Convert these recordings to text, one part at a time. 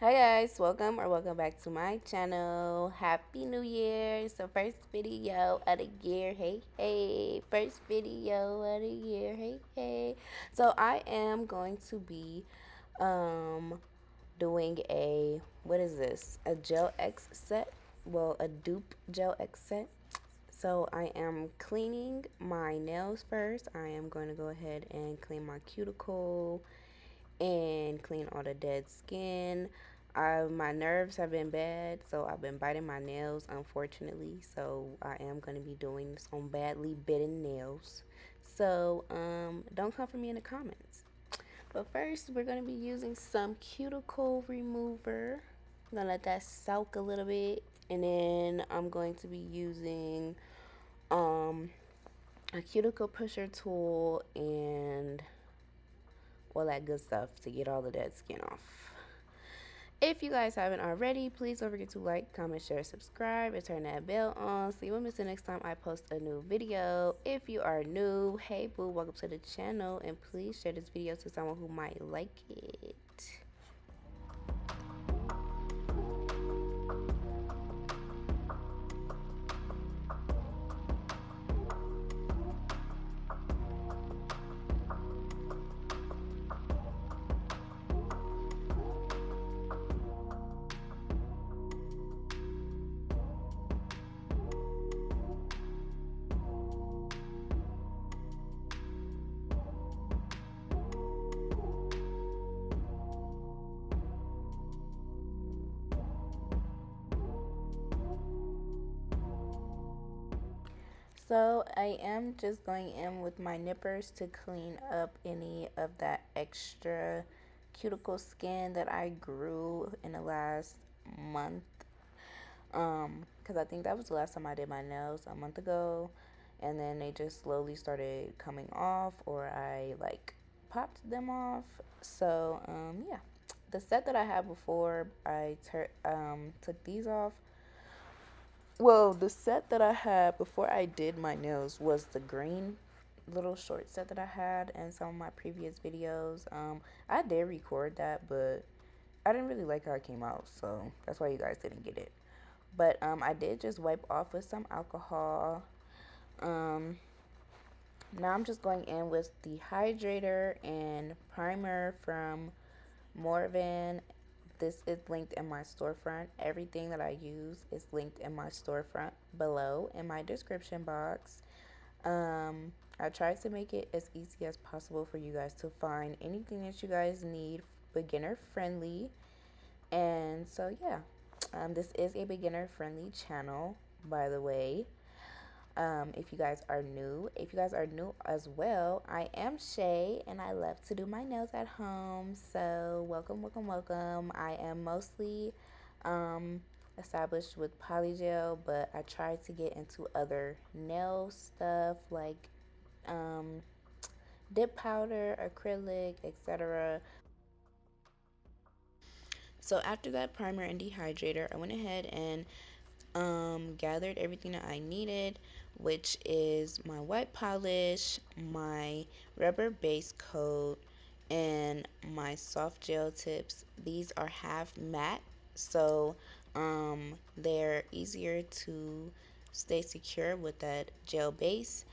Hi guys, welcome back to my channel. Happy New Year. So first video of the year. Hey. First video of the year. Hey. So I am going to be um doing a what is this? A gel X set. Well, a dupe gel X set. So I am cleaning my nails first. I am going to go ahead and clean my cuticle and clean all the dead skin. My nerves have been bad, so I've been biting my nails, unfortunately. So I am going to be doing some badly bitten nails. So don't come for me in the comments. But first, we're going to be using some cuticle remover. I'm going to let that soak a little bit. And then I'm going to be using um, a cuticle pusher tool and all that good stuff to get all the dead skin off. If you guys haven't already, please don't forget to like, comment, share, subscribe, and turn that bell on so you won't miss the next time I post a new video. If you are new, hey boo, welcome to the channel, and please share this video to someone who might like it. So I am just going in with my nippers to clean up any of that extra cuticle skin that I grew in the last month. Because I think that was the last time I did my nails a month ago, and then they just slowly started coming off, or I like popped them off. So yeah, the set that I had before I took these off. Well, the set that I had before I did my nails was the green little short set that I had in some of my previous videos. I did record that, but I didn't really like how it came out, so that's why you guys didn't get it. But I did just wipe off with some alcohol. Um, Now I'm just going in with the hydrator and primer from Morvan. This is linked in my storefront. Everything that I use is linked in my storefront below in my description box. I tried to make it as easy as possible for you guys to find anything that you guys need, beginner friendly. And so, yeah, this is a beginner friendly channel, by the way. If you guys are new as well, I am Shay and I love to do my nails at home. So, welcome. I am mostly established with polygel, but I try to get into other nail stuff like um, dip powder, acrylic, etc. So, after that primer and dehydrator, I went ahead and gathered everything that I needed, which is my white polish, my rubber base coat, and my soft gel tips. These are half matte, so they're easier to stay secure with that gel base.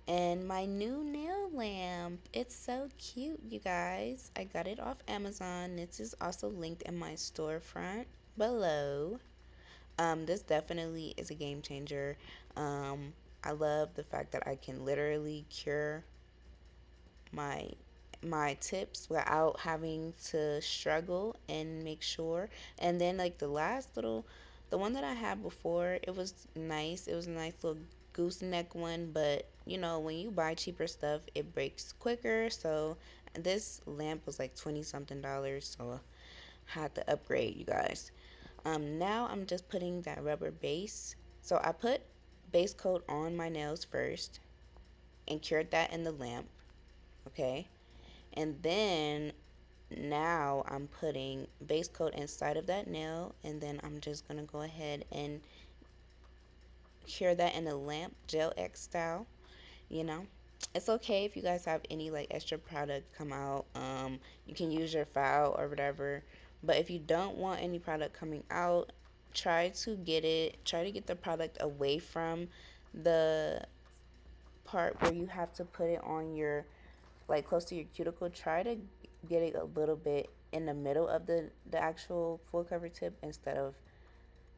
And my new nail lamp. It's so cute, you guys. I got it off Amazon. This is also linked in my storefront below. This definitely is a game changer. I love the fact that I can literally cure my my tips without having to struggle and make sure. And then like the one that I had before, it was nice. It was a nice little gooseneck one, but you know, when you buy cheaper stuff, it breaks quicker. So this lamp was like 20 something dollars, so I had to upgrade, you guys. Now I'm just putting that rubber base. So I put base coat on my nails first and cured that in the lamp, okay? And then now I'm putting base coat inside of that nail, and then I'm just gonna go ahead and cure that in the lamp, gel X style, you know? It's okay if you guys have any like extra product come out. You can use your file or whatever, But if you don't want any product coming out, try to get the product away from the part where you have to put it on your, like, close to your cuticle. Try to get it a little bit in the middle of the actual full cover tip instead of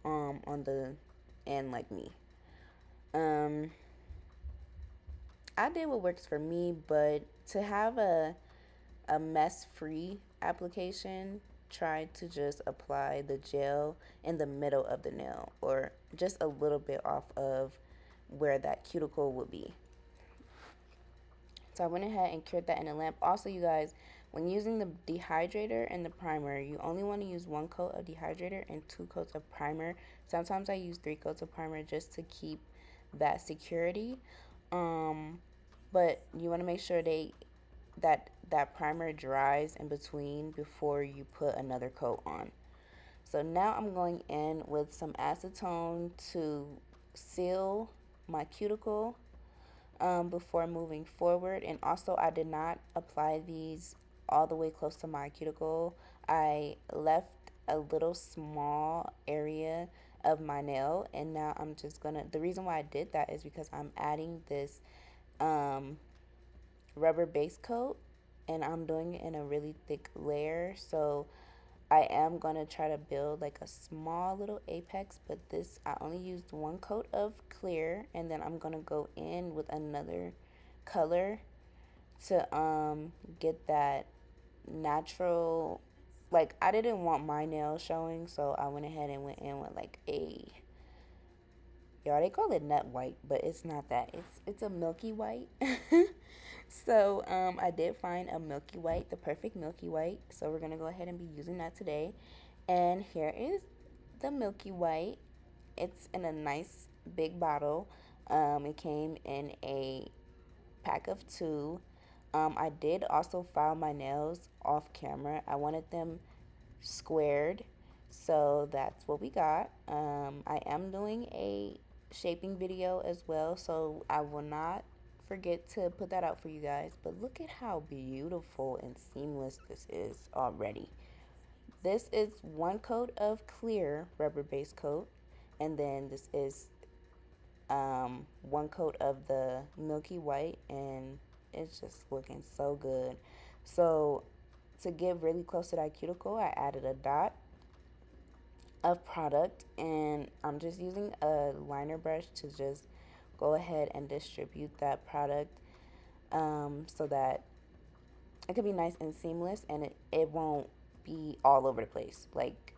on the end like me. um I did what works for me, but to have a mess free application, try to just apply the gel in the middle of the nail, or just a little bit off of where that cuticle would be. So I went ahead and cured that in a lamp. Also, you guys, when using the dehydrator and the primer, you only want to use 1 coat of dehydrator and 2 coats of primer. Sometimes I use 3 coats of primer just to keep that security. But you want to make sure that primer dries in between before you put another coat on. So now I'm going in with some acetone to seal my cuticle before moving forward. And also, I did not apply these all the way close to my cuticle. I left a little small area of my nail, and now I'm just gonna, the reason why I did that is because I'm adding this um, rubber base coat, and I'm doing it in a really thick layer. So I am gonna try to build like a small little apex, but this, I only used 1 coat of clear, and then I'm gonna go in with another color to get that natural, like, I didn't want my nails showing, so I went ahead and went in with like a, y'all, they call it nut white, but it's not that. It's a milky white. So I did find a milky white, the perfect milky white. So we're gonna go ahead and be using that today. And here is the milky white. It's in a nice big bottle. It came in a pack of 2. I did also file my nails off camera. I wanted them squared, so that's what we got. I am doing a shaping video as well, so I will not forget to put that out for you guys. But look at how beautiful and seamless this is already. This is 1 coat of clear rubber base coat, and then this is 1 coat of the milky white, and it's just looking so good. So to get really close to that cuticle, I added a dot of product, and I'm just using a liner brush to just go ahead and distribute that product, so that it could be nice and seamless, and it won't be all over the place. Like,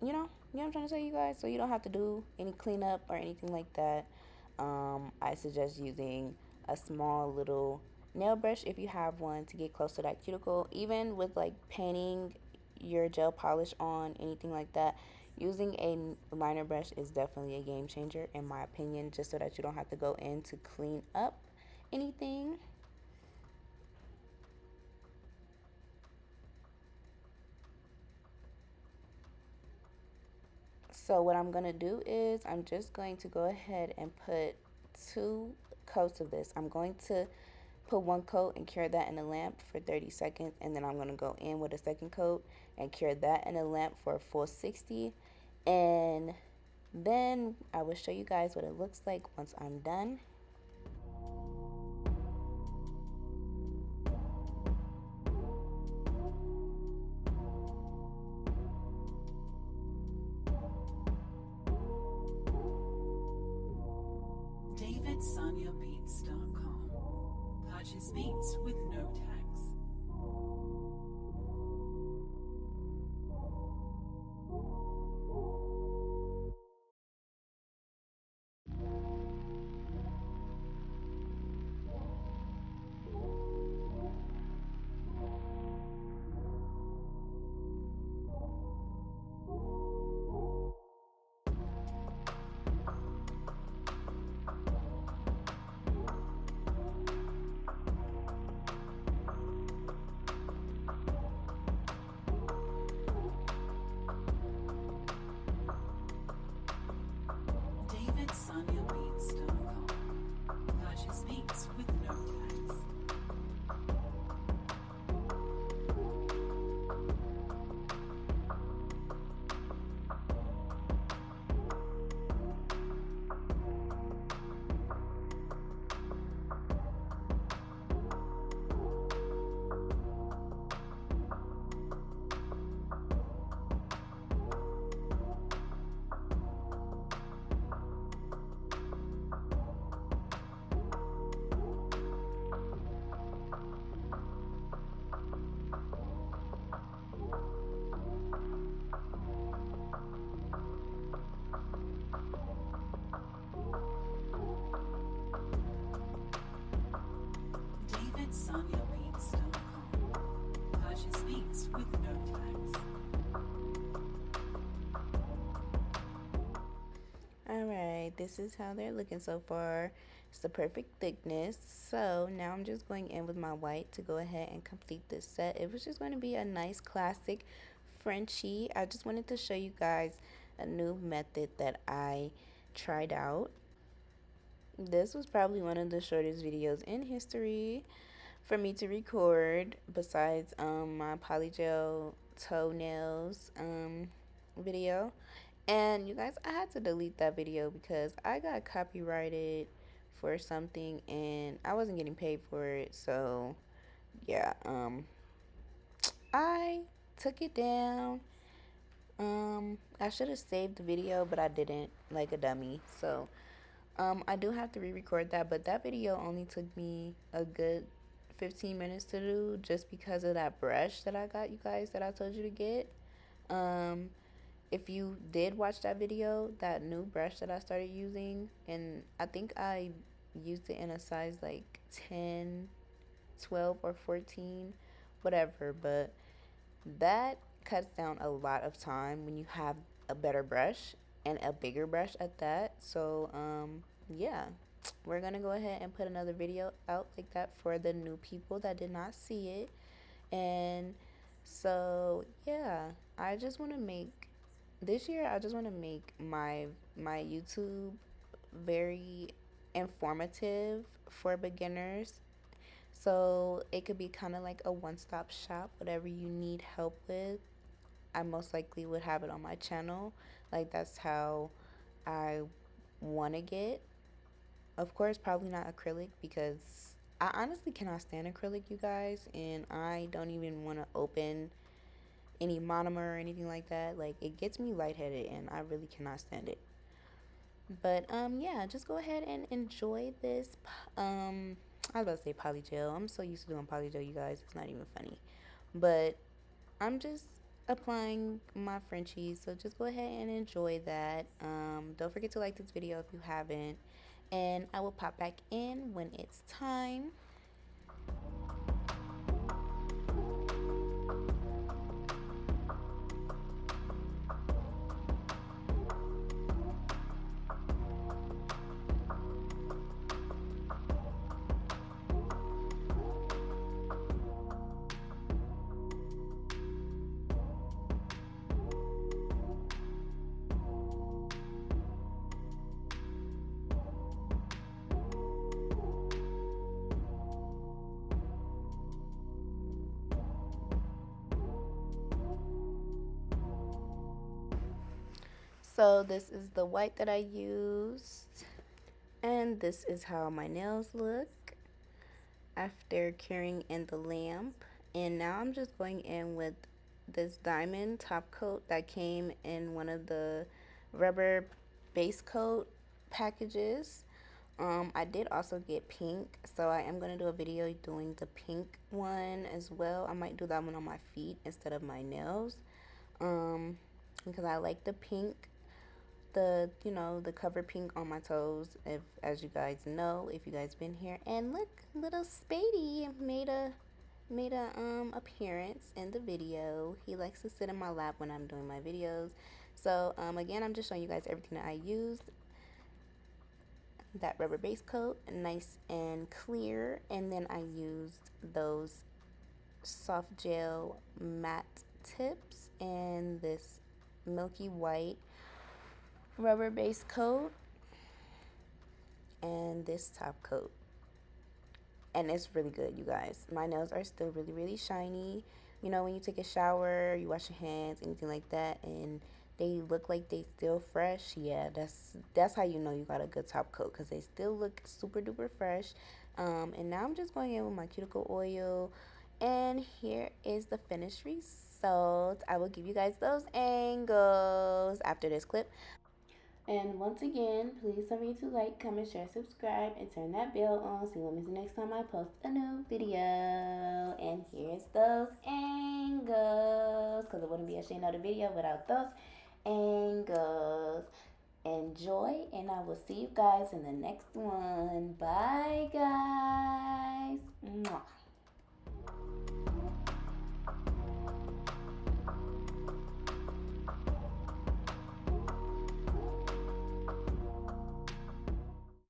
you know what I'm trying to say, you guys? So you don't have to do any cleanup or anything like that. I suggest using a small little nail brush if you have one to get close to that cuticle. Even with like painting your gel polish on, anything like that, using a liner brush is definitely a game changer in my opinion, just so that you don't have to go in to clean up anything. So what I'm going to do is I'm just going to go ahead and put 2 coats of this. I'm going to put 1 coat and cure that in a lamp for 30 seconds, and then I'm going to go in with a 2nd coat and cure that in a lamp for a full 60. And then I will show you guys what it looks like once I'm done. DavidSoniaBeats.com. Purchase beats with no tax. like this is how they're looking so far. It's the perfect thickness. So now I'm just going in with my white to go ahead and complete this set. It was just going to be a nice classic Frenchie. I just wanted to show you guys a new method that I tried out. This was probably one of the shortest videos in history for me to record, besides my polygel toenails video. And you guys, I had to delete that video because I got copyrighted for something and I wasn't getting paid for it. So yeah, I took it down. I should have saved the video, but I didn't, like a dummy. So I do have to re-record that, but that video only took me a good 15 minutes to do, just because of that brush that I got, you guys, that I told you to get. Um, if you did watch that video, that new brush that I started using, and I think I used it in a size like 10, 12, or 14, whatever, but that cuts down a lot of time when you have a better brush and a bigger brush at that. So, yeah, we're gonna go ahead and put another video out like that for the new people that did not see it. And so, yeah, I just want to make this year, I just want to make my YouTube very informative for beginners. So it could be kind of like a one-stop shop. Whatever you need help with, I most likely would have it on my channel. Like, that's how I want to get. Of course, probably not acrylic, because I honestly cannot stand acrylic, you guys, and I don't even want to open any monomer or anything like that. Like, it gets me lightheaded and I really cannot stand it. But yeah, just go ahead and enjoy this. I was about to say polygel. I'm so used to doing polygel, you guys, it's not even funny. But I'm just applying my Frenchies, so just go ahead and enjoy that. Don't forget to like this video if you haven't, and I will pop back in when it's time. So this is the white that I used, and this is how my nails look after curing in the lamp. And now I'm just going in with this diamond top coat that came in one of the rubber base coat packages. I did also get pink, so I am going to do a video doing the pink one as well. I might do that one on my feet instead of my nails, because I like the pink, the, you know, the cover pink on my toes, if, as you guys know, if you guys been here. And look, little Spady made a appearance in the video. He likes to sit in my lap when I'm doing my videos. So again, I'm just showing you guys everything that I used. That rubber base coat, nice and clear, and then I used those soft gel matte tips and this milky white rubber base coat and this top coat. And it's really good, you guys. My nails are still really, really shiny. You know, when you take a shower, you wash your hands, anything like that, and they look like they still fresh. Yeah, that's how you know you got a good top coat, because they still look super duper fresh. And now I'm just going in with my cuticle oil, and here is the finished result. I will give you guys those angles after this clip. And once again, please don't forget to like, comment, share, subscribe, and turn that bell on so you won't miss the next time I post a new video. And here's those angles, because it wouldn't be a SHAENAILEDITT video without those angles. Enjoy, and I will see you guys in the next one. Bye, guys. Mwah.